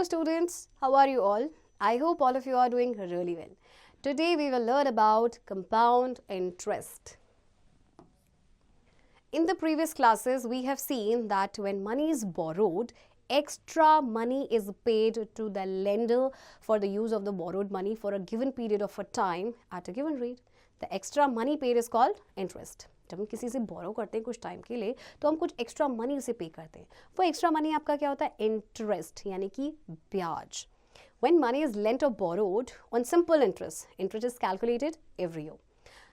students, how are you all? I hope all of you are doing really well. Today we will learn about compound interest. In the previous classes, we have seen that when money is borrowed, extra money is paid to the lender for the use of the borrowed money for a given period of a time at a given rate. The extra money paid is called interest. जब हम किसी से बोरो करते हैं कुछ time के लिए तो हम कुछ एक्स्ट्रा मनी उसे पे करते हैं. वो एक्स्ट्रा मनी आपका क्या होता है? इंटरेस्ट यानी कि ब्याज. When money is lent or borrowed on simple interest, interest is calculated every year.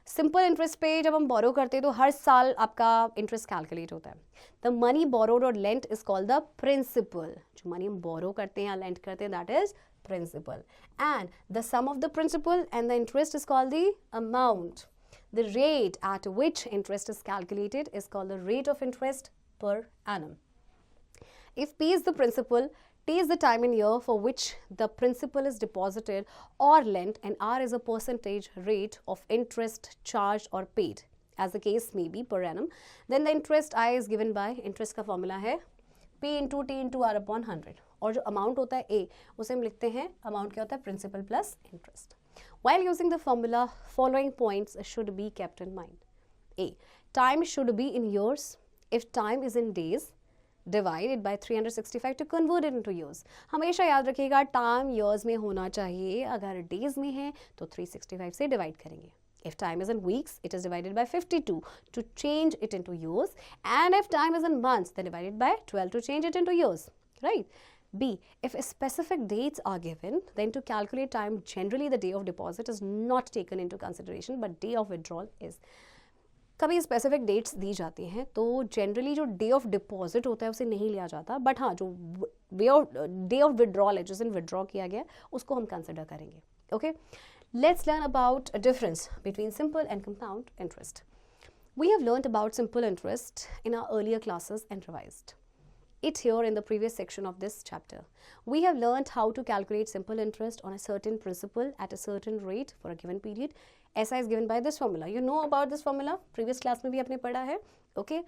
Simple interest पे जब हम बोरो करते हैं तो हर साल आपका इंटरेस्ट कैलकुलेट होता है. द मनी बोरोड और lent is called the principal. जो मनी हम बोरो करते हैं या लेंट करते हैं that is principal. And the sum of the principal and the interest is called the amount. The rate at which interest is calculated is called the rate of interest per annum. If P is the principal, T is the time in year for which the principal is deposited or lent, and R is a percentage rate of interest charged or paid, as the case may be per annum, then the interest I is given by, interest का formula है P into T into R upon 100. और जो amount होता है A, उसे हम लिखते हैं, amount क्या होता है? Principal plus interest. While using the formula, following points should be kept in mind. A. Time should be in years. If time is in days, divide it by 365 to convert it into years. हमेशा याद रखिएगा time years में होना चाहिए. अगर days में है तो 365 से divide करेंगे. If time is in weeks, it is divided by 52 to change it into years. And if time is in months, then divided by 12 to change it into years. Right? B. If specific dates are given, then to calculate time, generally the day of deposit is not taken into consideration, but day of withdrawal is. कभी specific dates दी जाती हैं तो generally जो day of deposit होता है उसे नहीं लिया जाता, बट हाँ जो डे ऑफ विड्रॉल है जिस दिन विड्रॉ किया गया उसको हम कंसिडर करेंगे. Okay, let's learn about a difference between simple and compound interest. We have learned about simple interest in our earlier classes and revised it here in the previous section of this chapter. We have learned how to calculate simple interest on a certain principal at a certain rate for a given period. SI is given by this formula. You know about this formula? Previous class में भी आपने पढ़ा है. Okay.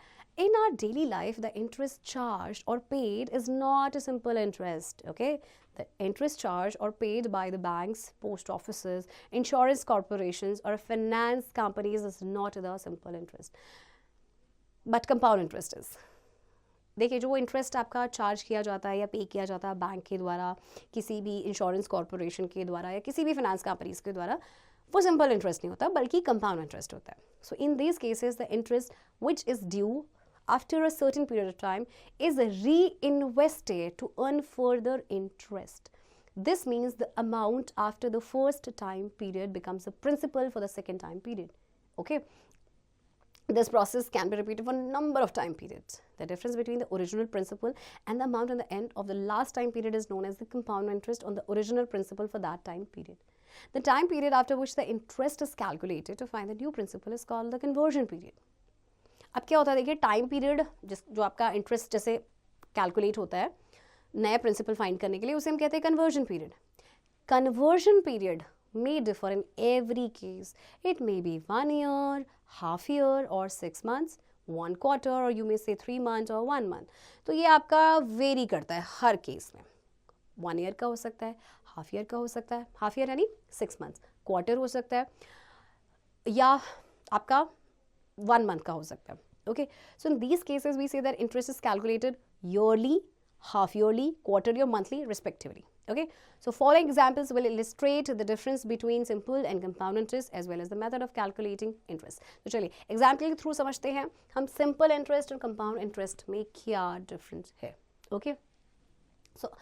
In our daily life, the interest charged or paid is not a simple interest. Okay. The interest charged or paid by the banks, post offices, insurance corporations, or finance companies is not the simple interest. But compound interest is. देखिए जो interest आपका charge किया जाता है या पे किया जाता है बैंक के द्वारा, किसी भी इंश्योरेंस कॉर्पोरेशन के द्वारा या किसी भी फाइनेंस कंपनीज के द्वारा, वो सिंपल इंटरेस्ट नहीं होता बल्कि कंपाउंड इंटरेस्ट होता है. So in these cases the interest which is due after a certain period of time is reinvested to earn further interest. This means the amount after the first time period becomes the principal for the second time period. Okay, this process can be repeated for a number of time periods. The difference between the original principal and the amount at the end of the last time period is known as the compound interest on the original principal for that time period. The time period after which the interest is calculated to find the new principal is called the conversion period. अब क्या होता है देखिए, time period जो आपका interest जैसे calculate होता है नया प्रिंसिपल फाइंड करने के लिए उसे हम कहते हैं conversion period. Conversion period may differ in every case. It may be 1 year, half year or 6 months, 1 quarter or you may say 3 months or 1 month. तो ये आपका वेरी करता है हर केस में. 1 year का हो सकता है, हाफ ईयर का हो सकता है, हाफ ईयर यानी 6 months, क्वार्टर हो सकता है या आपका 1 month का हो सकता है. Okay, so in these cases we say that interest is calculated yearly, half yearly, quarterly or monthly respectively. Okay, so following examples will illustrate the difference between simple and compound interest as well as the method of calculating interest. तो चलिए example के through समझते हैं हम simple interest और compound interest में क्या difference है. ओके, सो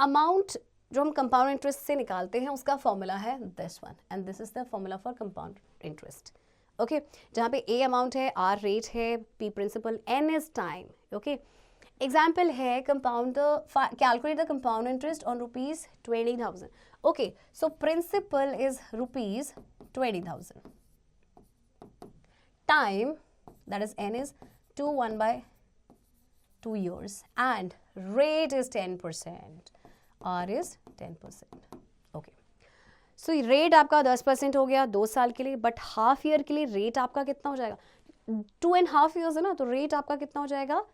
अमाउंट जो हम कंपाउंड इंटरेस्ट से निकालते हैं उसका फॉर्मूला है this one and this is the formula for compound interest. Okay, जहाँ पे ए अमाउंट है, आर रेट है, P principal, N is time. Okay, example है compound calculate the compound interest on rupees 20,000. Okay, so principal is rupees 20,000. Time that is N is 2 years and rate is 10%. R is 10%. Okay, so rate आपका 10% हो गया 2 साल के लिए, but half year के लिए rate आपका कितना हो जाएगा? 2.5 years है ना, तो रेट आपका कितना हो जाएगा?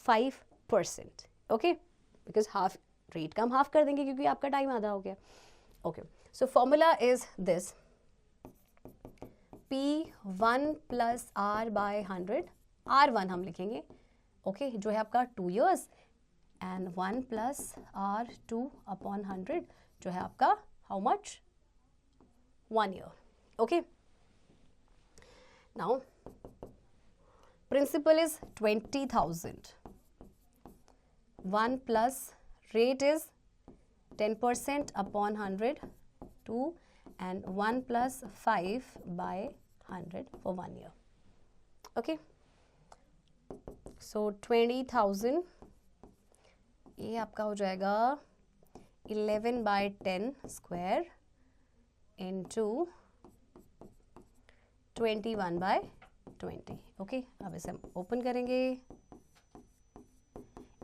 5%. ओके, बिकॉज हाफ रेट का हम हाफ कर देंगे क्योंकि आपका टाइम आधा हो गया. Okay, so formula is this, P1 plus R by 100. R1 हम लिखेंगे, ओके, जो है आपका 2 years, and 1 plus R2 upon 100 जो है आपका how much, 1 year. Okay, now principal is 20,000. 1 plus rate is 10% upon 100, 2, and 1 plus 5 by 100 for 1 year. Okay. So 20,000, ये आपका हो जाएगा 11 by 10 square into 21 by 20. Okay, अब इसे हम ओपन करेंगे.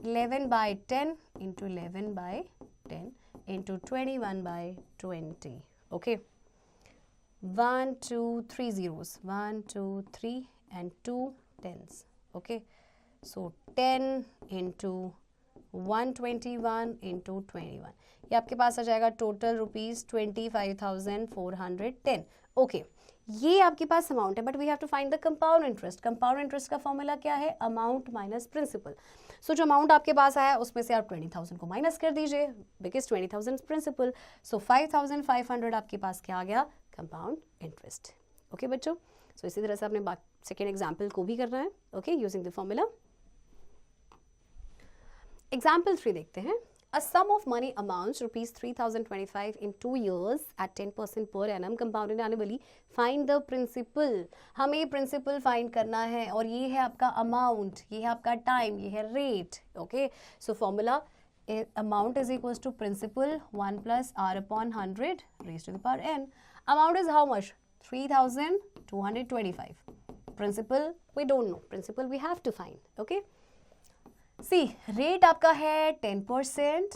11 by 10 into 11 by 10 into 21 by 20. Okay, 1 2 3 zeros, 1 2 3 and 2 tens. Okay, so 10 into 121 into 21, ये आपके पास आ जाएगा टोटल रुपीज 25,410. ओके, ये आपके पास अमाउंट है, but we have to find the compound interest. Compound interest का फॉर्मूला क्या है, अमाउंट माइनस प्रिंसिपल. सो जो अमाउंट आपके पास आया उसमें से आप 20,000 को माइनस कर दीजिए, बिकॉज 20,000 प्रिंसिपल. सो 5,500 आपके पास क्या आ गया, कंपाउंड इंटरेस्ट. ओके बच्चों, सो इसी तरह से आपने सेकेंड एग्जाम्पल को भी करना है. Okay, using the formula. Example 3 देखते हैं. A sum of money amounts rupees 3,025 in 2 years at 10% per annum compounded annually. Find the principal. हमें principal find करना है, और ये है आपका amount, ये है आपका time, ये है rate. Okay, so formula amount is equals to principal 1 plus r upon 100 raised to the power n. Amount is how much, 3,225. Principal we don't know, principal we have to find. Okay, see rate आपका है 10%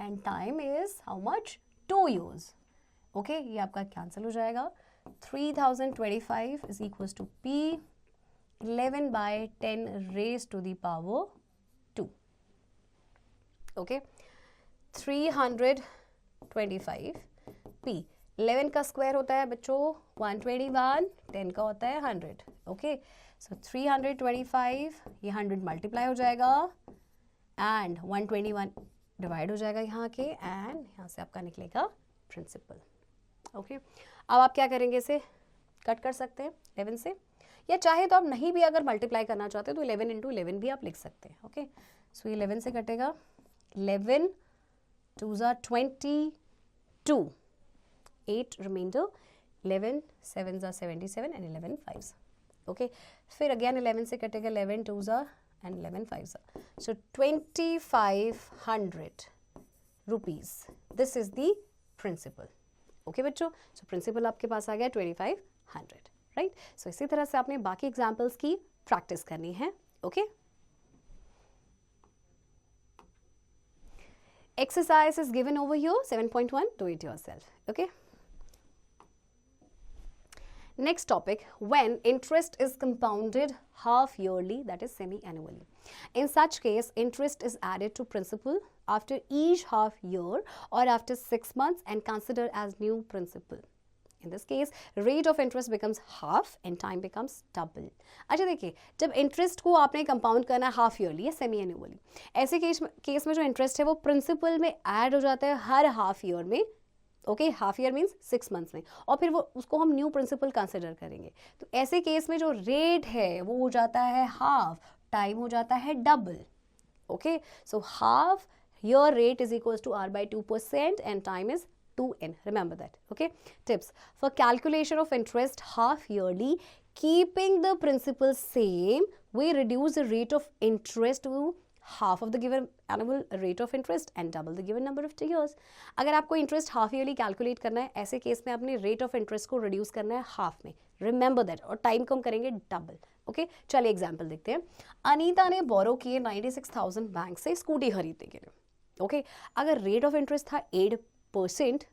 and time is how much, 2 years. Okay, ये आपका cancel हो जाएगा. 3,025 is equals to P 11 by 10 raise to the power 2. Okay, 325 P 11 का square होता है बच्चों 121, 10 का होता है 100. ओके, सो 325, ये 100 मल्टीप्लाई हो जाएगा एंड 121 डिवाइड हो जाएगा यहाँ के, एंड यहाँ से आपका निकलेगा प्रिंसिपल. ओके, अब आप क्या करेंगे, इसे कट कर सकते हैं 11 से, या चाहे तो आप नहीं भी अगर मल्टीप्लाई करना चाहते हैं तो 11 इंटू 11 भी आप लिख सकते हैं. ओके, सो ये 11 से कटेगा, 11 2s are 22, 8 remainder, 11 7s are 77 and 11 5s. Okay, फिर अगेन 11 से कटेगा, 11 2s are and 11 5s are. So 2,500 rupees. This is the principal. Okay बच्चों, सो प्रिंसिपल आपके पास आ गया 2,500. राइट, सो इसी तरह से आपने बाकी एग्जाम्पल्स की प्रैक्टिस करनी है. Okay, exercise is given over here, 7.1, do it yourself. Okay, next topic, when interest is compounded half yearly, that is semi-annually. In such case, interest is added to principal after each half year or after 6 months and considered as new principal. In this case, rate of interest becomes half and time becomes double. अच्छा देखिए, जब interest को आपने compound करना है half yearly या semi annually, ऐसे case में जो इंटरेस्ट है वो प्रिंसिपल में ऐड हो जाता है हर हाफ ईयर में. Okay, half year means 6 months में, और फिर वो उसको हम न्यू प्रिंसिपल कंसिडर करेंगे. तो ऐसे केस में जो रेट है वो हो जाता है हाफ, टाइम हो जाता है double. Okay, so half year rate is equals to r by 2% and time is 2n. Remember that. Okay, tips for calculation of interest half yearly, keeping the principal same, we reduce the rate of interest to half of the given annual rate of interest and double the given number of years. अगर आपको interest half yearly calculate करना है, ऐसे case में आपने rate of interest को reduce करना है हाफ में. रिमेंबर दैट, और टाइम को हम करेंगे डबल. ओके, चलिए एग्जाम्पल देखते हैं. अनीता ने बोरो किए 96,000 बैंक से स्कूटी खरीदने के लिए. ओके, अगर रेट ऑफ इंटरेस्ट था 8%,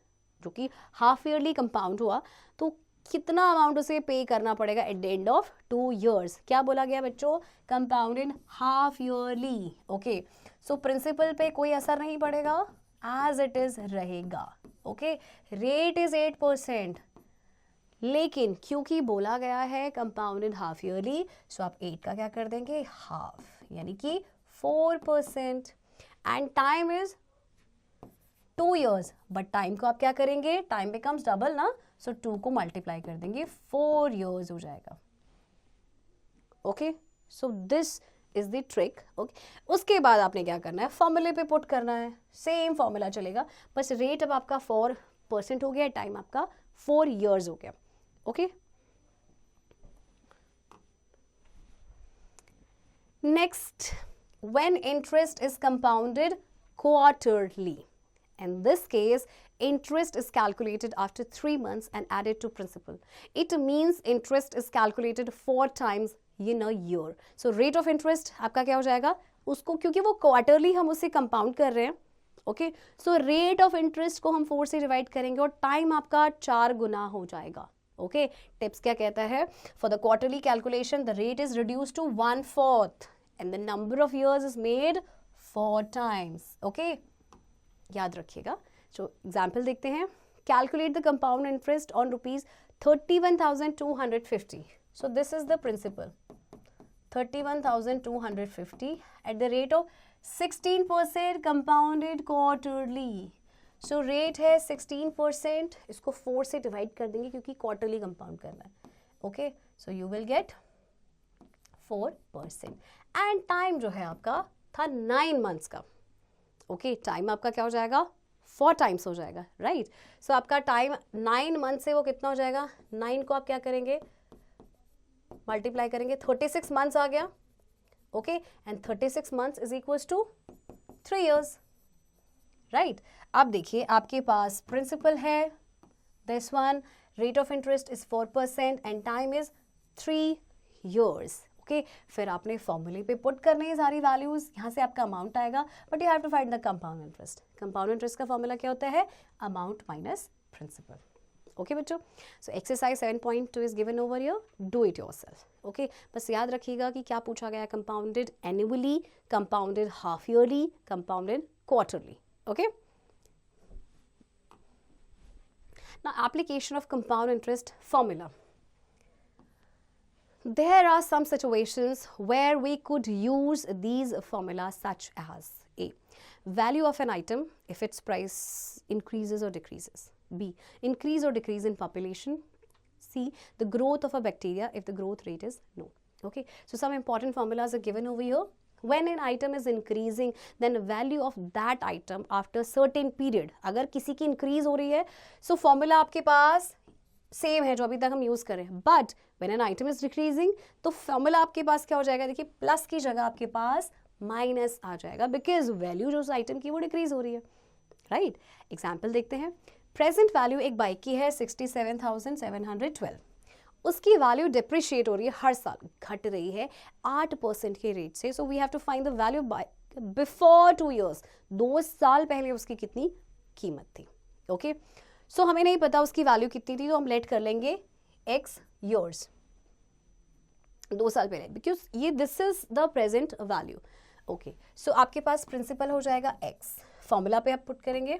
जो कि हाफ ईयरली कंपाउंड हुआ, तो कितना अमाउंट उसे पे करना पड़ेगा at the end of 2 years. क्या बोला गया बच्चों? Compounded half yearly. Okay, so principal पे कोई असर नहीं पड़ेगा, एज इट इज रहेगा. ओके, रेट इज 8%, लेकिन क्योंकि बोला गया है कंपाउंडेड हाफ ईयरली, सो आप 8 का क्या कर देंगे? हाफ, यानी कि 4%. And time is 2 years, but time को आप क्या करेंगे? टाइम बिकम्स डबल ना, सो 2 को मल्टीप्लाई कर देंगे, 4 years हो जाएगा. Okay, so this is the trick. Okay, उसके बाद आपने क्या करना है? फॉर्मूले पे पुट करना है, सेम फॉर्मूला चलेगा, बस रेट अब आपका 4% हो गया, टाइम आपका 4 years हो गया. Okay, next, when interest is compounded quarterly. In this case, interest is calculated after 3 months and added to principal. It means interest is calculated 4 times in a year. So rate of interest आपका क्या हो जाएगा? उसको क्योंकि वो quarterly हम उसे compound कर रहे हैं, okay, so rate of interest को हम 4 से डिवाइड करेंगे और टाइम आपका 4 गुना हो जाएगा. ओके, टिप्स क्या कहता है? For the quarterly calculation the rate is reduce to 1/4 and the number of years is made 4 times. Okay, याद रखिएगा. So example देखते हैं. Calculate the compound interest on rupees 31,250. So this is the principal, 31,250 at the rate of 16% compounded quarterly. So rate है 16%, इसको 4 से divide कर देंगे क्योंकि क्वार्टरली कंपाउंड करना है. Okay, so you will get 4%. And time जो है आपका था 9 months का. ओके, टाइम आपका क्या हो जाएगा? 4 times हो जाएगा, राइट. सो आपका टाइम 9 months से वो कितना हो जाएगा? 9 को आप क्या करेंगे? मल्टीप्लाई करेंगे, 36 months आ गया. Okay, and 36 months is equals to 3 years, right. अब देखिए आपके पास प्रिंसिपल है this one, rate of interest is 4% and time is 3 years. Okay, फिर आपने फॉर्मूले पे पुट करने हैं सारी वैल्यूज, यहाँ से आपका अमाउंट आएगा, but you have to find the compound interest. Compound interest का फॉर्मूला क्या होता है? Amount minus principal. ओके बच्चों, so exercise 7.2 is given over here, do it yourself. Okay, बस याद रखिएगा कि क्या पूछा गया है? Compounded annually, compounded half yearly, compounded quarterly. Okay, now application of compound interest formula. There are some situations where we could use these formulas such as A. Value of an item if its price increases or decreases. B. Increase or decrease in population. C. The growth of a bacteria if the growth rate is no. Okay, so some important formulas are given over here. When an item is increasing, then the value of that item after certain period, अगर किसी की increase हो रही है, so formula आपके पास same है जो अभी तक हम यूज करें. But when an item is decreasing, तो फॉर्मूला आपके पास क्या हो जाएगा? देखिए, प्लस की जगह आपके पास माइनस आ जाएगा, बिकॉज वैल्यू जो उस आइटम की वो डिक्रीज हो रही है, राइट. एग्जाम्पल देखते हैं. प्रेजेंट वैल्यू एक बाइक की है 67,712. उसकी वैल्यू डिप्रिशिएट हो रही है, हर साल घट रही है 8% के रेट से. So we have to find the value by before 2 years. 2 साल पहले उसकी कितनी कीमत थी. ओके, सो हमें नहीं पता उसकी वैल्यू कितनी थी, तो हम लेट कर लेंगे x years, 2 साल पहले, बिकॉज ये this is the present value. Okay, so आपके पास प्रिंसिपल हो जाएगा x. फॉर्मूला पे आप पुट करेंगे,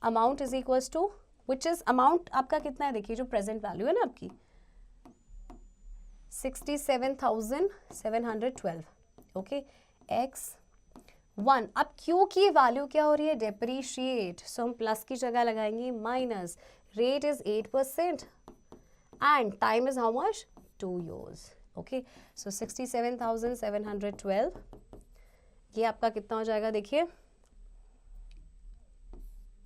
amount is equals to, which is amount आपका कितना है? देखिए, जो प्रेजेंट वैल्यू है ना आपकी 67,712. Okay, x 1. अब क्योंकि वैल्यू क्या हो रही है? डेप्रीशिएट, सो हम प्लस की जगह लगाएंगे minus. Rate is 8% and time is how much? 2 years. Okay, so 67,712 ये आपका कितना हो जाएगा? देखिए,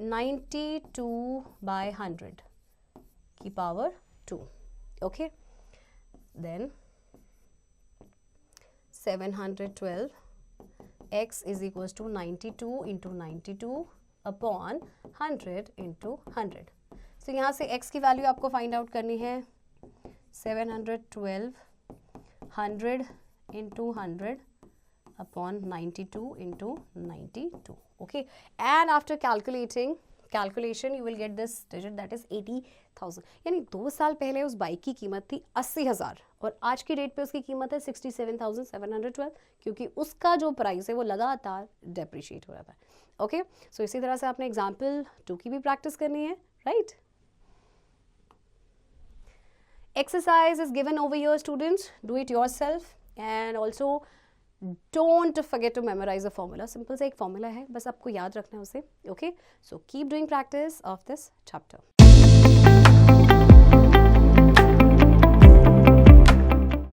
92/100 की power 2. Okay, then 712 x is equals to 92 into 92 upon 100 into 100. So यहाँ से x की वैल्यू आपको फाइंड आउट करनी है. 712 100 into 100 upon 92 into 92. Okay, and after calculation you will get this digit, that is 60,000, यानी 2 साल पहले उस बाइक की कीमत थी 80,000 और आज की डेट पे उसकी कीमत है 67,712, क्योंकि उसका जो प्राइस है वो लगातार डेप्रिशिएट हो रहा था. ओके, सो इसी तरह से आपने एग्जाम्पल 2 की भी प्रैक्टिस करनी है, right. Exercise is given over here, students. Do it yourself and also don't forget to memorize a formula. Simple सा एक formula है, बस आपको याद रखना है उसे. Okay, so keep doing practice of this chapter.